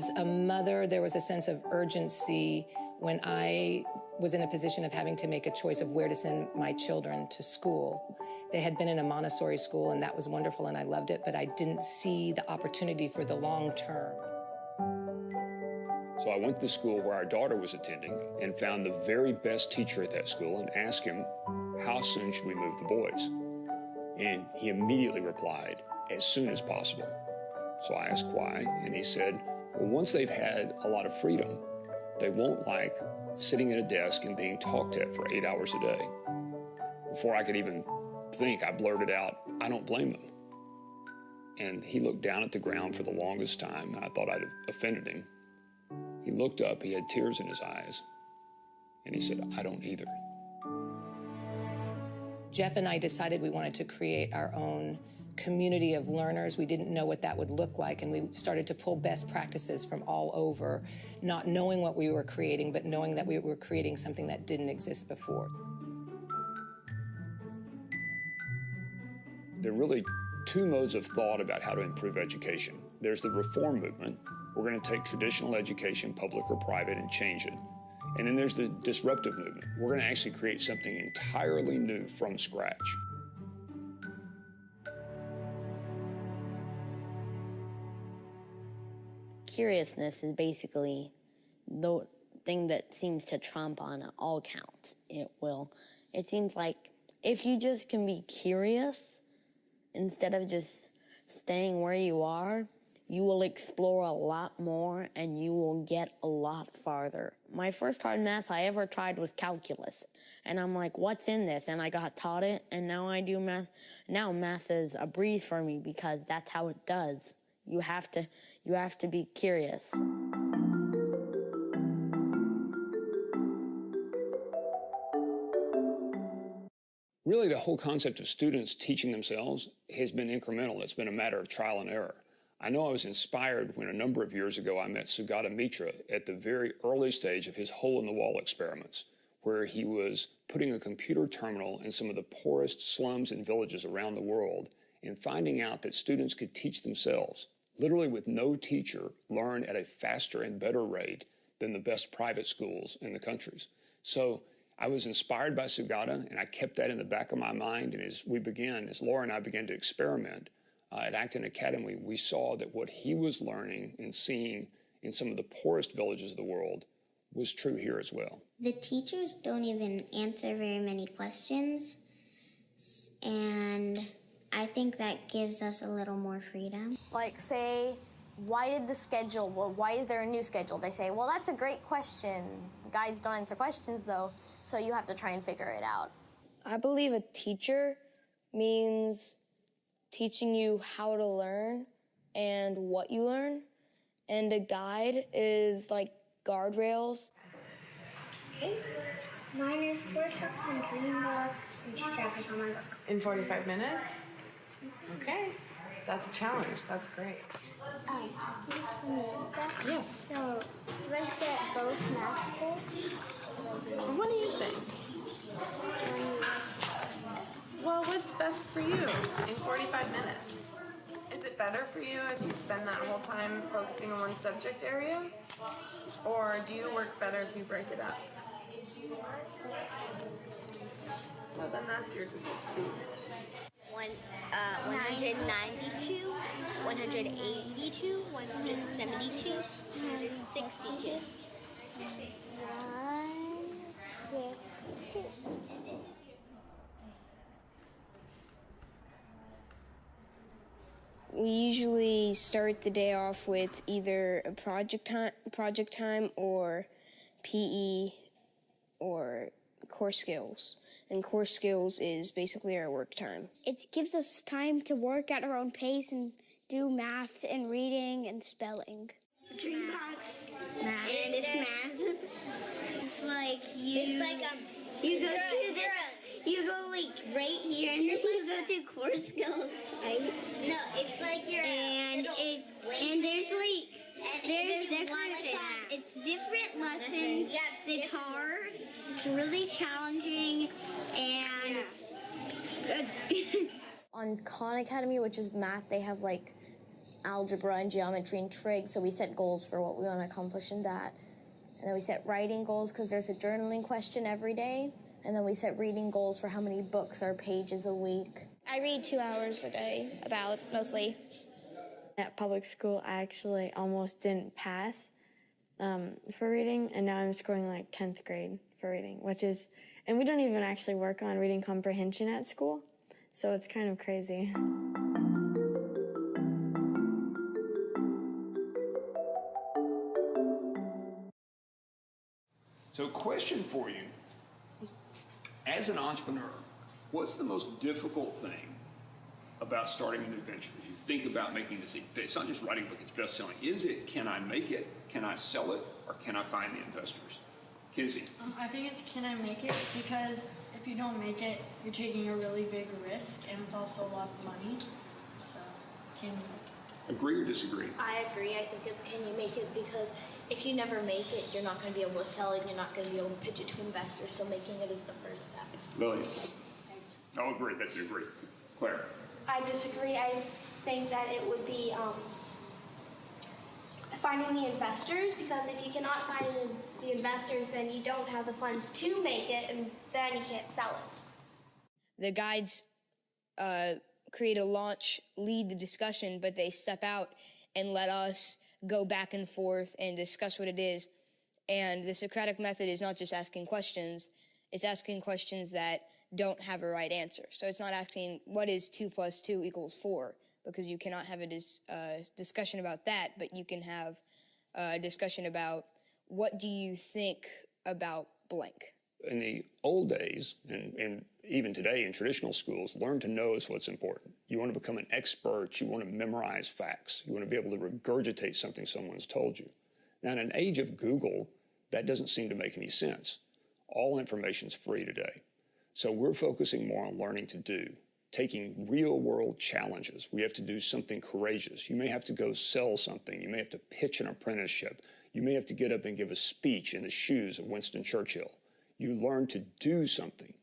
As a mother, there was a sense of urgency when I was in a position of having to make a choice of where to send my children to school. They had been in a Montessori school, and that was wonderful, and I loved it, but I didn't see the opportunity for the long term. So I went to the school where our daughter was attending and found the very best teacher at that school and asked him, how soon should we move the boys? And he immediately replied, as soon as possible. So I asked why, and he said, well, once they've had a lot of freedom, they won't like sitting at a desk and being talked at for 8 hours a day. Before I could even think, I blurted out, I don't blame them. And he looked down at the ground for the longest time, and I thought I'd offended him. He looked up, he had tears in his eyes, and he said, I don't either. Jeff and I decided we wanted to create our own community of learners. We didn't know what that would look like, and we started to pull best practices from all over, not knowing what we were creating, but knowing that we were creating something that didn't exist before. There are really two modes of thought about how to improve education. There's the reform movement. We're going to take traditional education, public or private, and change it. And then there's the disruptive movement. We're going to actually create something entirely new from scratch. Curiousness is basically the thing that seems to trump on all counts. It seems like if you just can be curious instead of just staying where you are, you will explore a lot more and you will get a lot farther. My first hard math I ever tried was calculus. And I'm like, what's in this? And I got taught it, and now I do math. Now math is a breeze for me because that's how it does. You have to be curious. Really, the whole concept of students teaching themselves has been incremental. It's been a matter of trial and error. I know I was inspired when a number of years ago I met Sugata Mitra at the very early stage of his hole-in-the-wall experiments, where he was putting a computer terminal in some of the poorest slums and villages around the world and finding out that students could teach themselves, literally with no teacher, learn at a faster and better rate than the best private schools in the countries. So I was inspired by Sugata, and I kept that in the back of my mind. And as Laura and I began to experiment at Acton Academy, we saw that what he was learning and seeing in some of the poorest villages of the world was true here as well. The teachers don't even answer very many questions, and I think that gives us a little more freedom. Like, say, why is there a new schedule? They say, well, that's a great question. Guides don't answer questions, though, so you have to try and figure it out. I believe a teacher means teaching you how to learn and what you learn. And a guide is like guardrails. Okay. Mine is 4 trucks and dream box and 2 trackers on my book. In 45 minutes? Okay. That's a challenge. That's great. This is Samantha. Yes. So, if I set both math goals, What do you think? Well, what's best for you in 45 minutes? Is it better for you if you spend that whole time focusing on one subject area? Or do you work better if you break it up? So then that's your decision. 192, 182, 172, 62. 162. We usually start the day off with either a project time or PE or core skills. And core skills is basically our work time. It gives us time to work at our own pace and do math and reading and spelling. Dream box, and it's math. It's like you go like right here, and then you go to core skills, right? No, it's like you're there's different lessons. It's different lessons. Yes, it's hard. It's really challenging, and On Khan Academy, which is math, they have like algebra and geometry and trig, so we set goals for what we want to accomplish in that. And then we set writing goals because there's a journaling question every day. And then we set reading goals for how many books or pages a week. I read 2 hours a day, about, mostly. At public school, I actually almost didn't pass for reading, and now I'm scoring like 10th grade for reading, and we don't even actually work on reading comprehension at school, so it's kind of crazy. So question for you, as an entrepreneur, what's the most difficult thing about starting a new venture? As you think about making this, it's not just writing a book, it's best-selling. Is it, can I make it, can I sell it, or can I find the investors? Kinsey? I think it's can I make it, because if you don't make it, you're taking a really big risk, and it's also a lot of money, so can you make it? Agree or disagree? I agree. I think it's can you make it, because if you never make it, you're not going to be able to sell it, you're not going to be able to pitch it to investors, so making it is the first step. Lillian? I'll agree, that's an agree. Claire? I disagree. I think that it would be finding the investors, because if you cannot find the investors, then you don't have the funds to make it, and then you can't sell it. The guides create a launch, lead the discussion, but they step out and let us go back and forth and discuss what it is. And the Socratic method is not just asking questions, it's asking questions that don't have a right answer. So it's not asking what is 2 + 2 = 4, because you cannot have a discussion about that, but you can have a discussion about what do you think about blank. In the old days, and even today in traditional schools, learn to know is what's important. You want to become an expert, you want to memorize facts, you want to be able to regurgitate something someone's told you. Now, in an age of Google, that doesn't seem to make any sense. All information is free today. So we're focusing more on learning to do, taking real-world challenges. We have to do something courageous. You may have to go sell something. You may have to pitch an apprenticeship. You may have to get up and give a speech in the shoes of Winston Churchill. You learn to do something,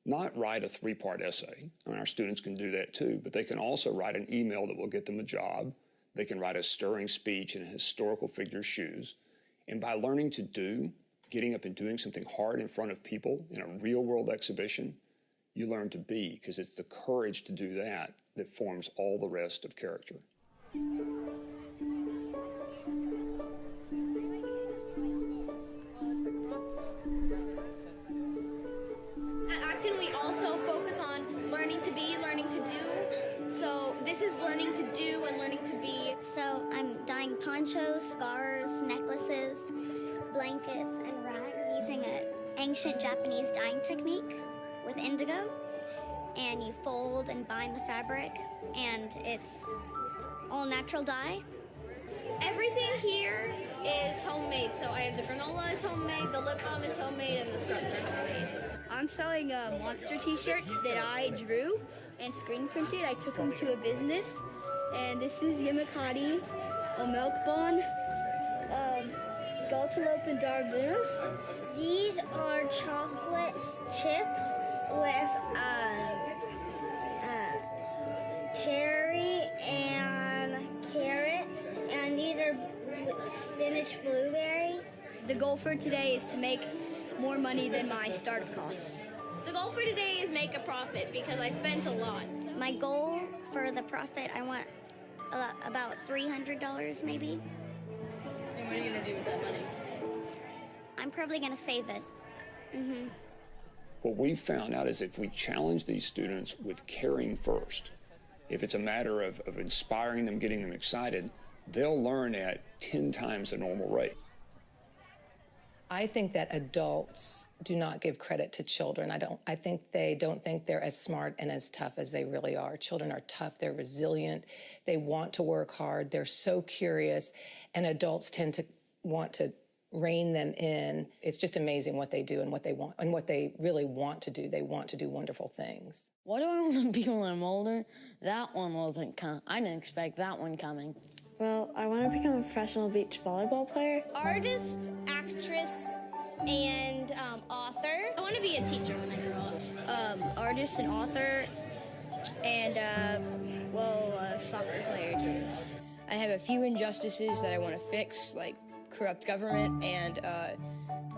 not write a 3-part essay. I mean, our students can do that too, but they can also write an email that will get them a job. They can write a stirring speech in a historical figure's shoes. And by learning to do, getting up and doing something hard in front of people in a real-world exhibition, you learn to be, because it's the courage to do that that forms all the rest of character. At Acton, we also focus on learning to be, learning to do. So this is learning to do and learning to be. So I'm dyeing ponchos, scarves, necklaces, blankets, and rags using an ancient Japanese dyeing technique with indigo. And you fold and bind the fabric, and it's all natural dye. Everything here is homemade. So I have the granola is homemade, the lip balm is homemade, and the scrubs are homemade. I'm selling monster t-shirts that I drew and screen printed. I took them to a business, and this is Yamakati, a milk bun, Galtalope and Darbunas. These are chocolate chips with cherry and carrot, and these are spinach blueberry. The goal for today is to make more money than my startup costs. The goal for today is make a profit, because I spent a lot. My goal for the profit, I want about $300 maybe. And what are you going to do with that money? I'm probably going to save it. Mm-hmm. What we found out is if we challenge these students with caring first, if it's a matter of inspiring them, getting them excited, they'll learn at 10 times the normal rate. I think that adults do not give credit to children. I think they don't think they're as smart and as tough as they really are. Children are tough, they're resilient, they want to work hard, they're so curious, and adults tend to want to rein them in. It's just amazing what they do and what they want and what they really want to do. They want to do wonderful things. What do I want to be when I'm older? That one wasn't I didn't expect that one coming. Well, I want to become a professional beach volleyball player. Artist, actress, and author. I want to be a teacher when I grow up. Artist and author, and, a soccer player too. I have a few injustices that I want to fix, like corrupt government and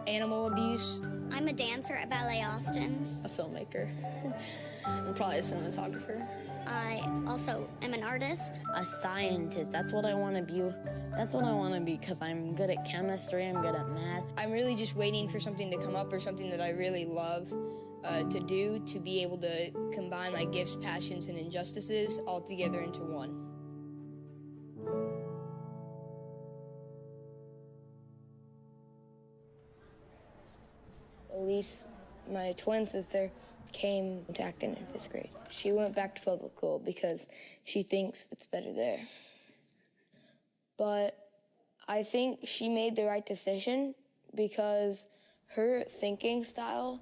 animal abuse. I'm a dancer at Ballet Austin. A filmmaker. And probably a cinematographer. I also am an artist. A scientist. That's what I want to be. That's what I want to be because I'm good at chemistry, I'm good at math. I'm really just waiting for something to come up or something that I really love to do, to be able to combine my gifts, passions, and injustices all together into one. Elise, my twin sister, came to Acton in 5th grade. She went back to public school because she thinks it's better there. But I think she made the right decision because her thinking style,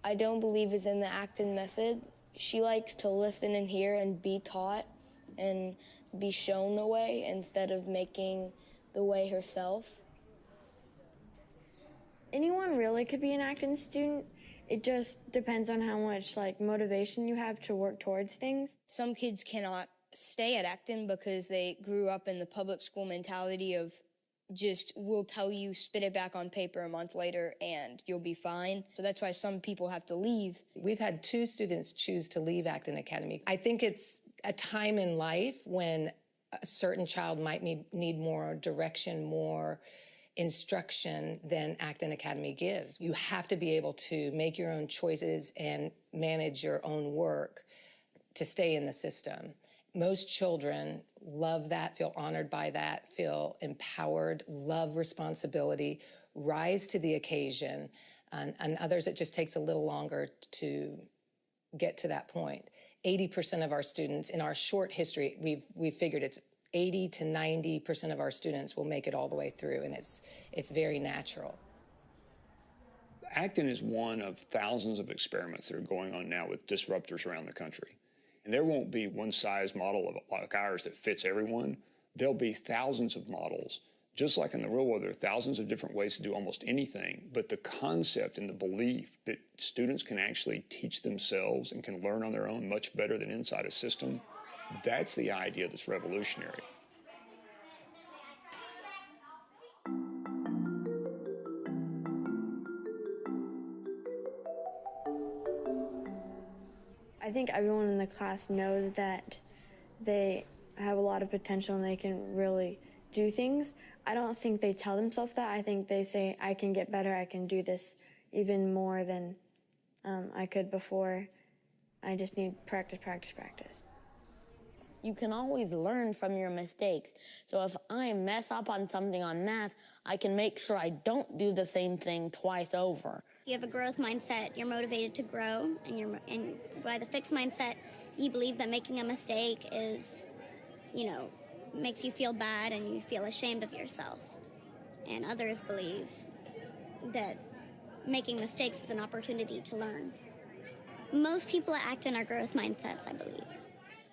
I don't believe is in the Acton method. She likes to listen and hear and be taught and be shown the way instead of making the way herself. Anyone really could be an Acton student. It just depends on how much motivation you have to work towards things. Some kids cannot stay at Acton because they grew up in the public school mentality of just, we'll tell you, spit it back on paper a month later and you'll be fine. So that's why some people have to leave. We've had 2 students choose to leave Acton Academy. I think it's a time in life when a certain child might need more direction, more instruction than Acton Academy gives. You have to be able to make your own choices and manage your own work to stay in the system. Most children love that, feel honored by that, feel empowered, love responsibility, rise to the occasion, and others it just takes a little longer to get to that point. 80% of our students, in our short history, we've figured it's 80 to 90% of our students will make it all the way through, and it's very natural. Acton is one of thousands of experiments that are going on now with disruptors around the country. And there won't be one size model like ours that fits everyone. There'll be thousands of models. Just like in the real world, there are thousands of different ways to do almost anything. But the concept and the belief that students can actually teach themselves and can learn on their own much better than inside a system, that's the idea that's revolutionary. I think everyone in the class knows that they have a lot of potential and they can really do things. I don't think they tell themselves that. I think they say, I can get better, I can do this even more than I could before. I just need practice, practice, practice. You can always learn from your mistakes. So if I mess up on something on math, I can make sure I don't do the same thing twice over. You have a growth mindset, you're motivated to grow, and by the fixed mindset, you believe that making a mistake is, makes you feel bad and you feel ashamed of yourself. And others believe that making mistakes is an opportunity to learn. Most people at Acton are growth mindsets, I believe.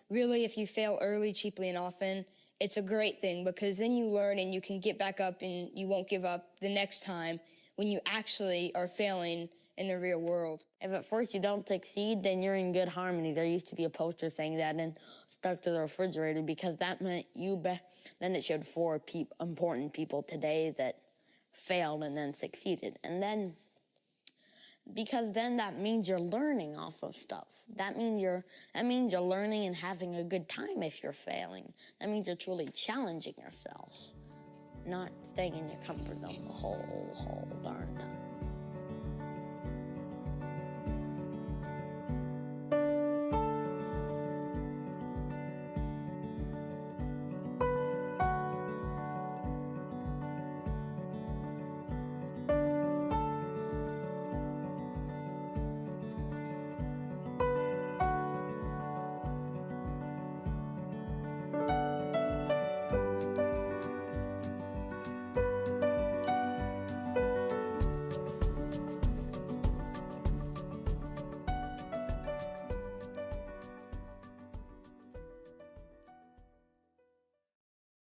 Really, if you fail early, cheaply, and often, it's a great thing because then you learn and you can get back up and you won't give up the next time when you actually are failing in the real world. If at first you don't succeed, then you're in good harmony. There used to be a poster saying that and stuck to the refrigerator because that meant then it showed 4 important people today that failed and then succeeded. And then, because then that means you're learning off of stuff. That means you're learning and having a good time if you're failing. That means you're truly challenging yourself, not staying in your comfort zone the whole darn time.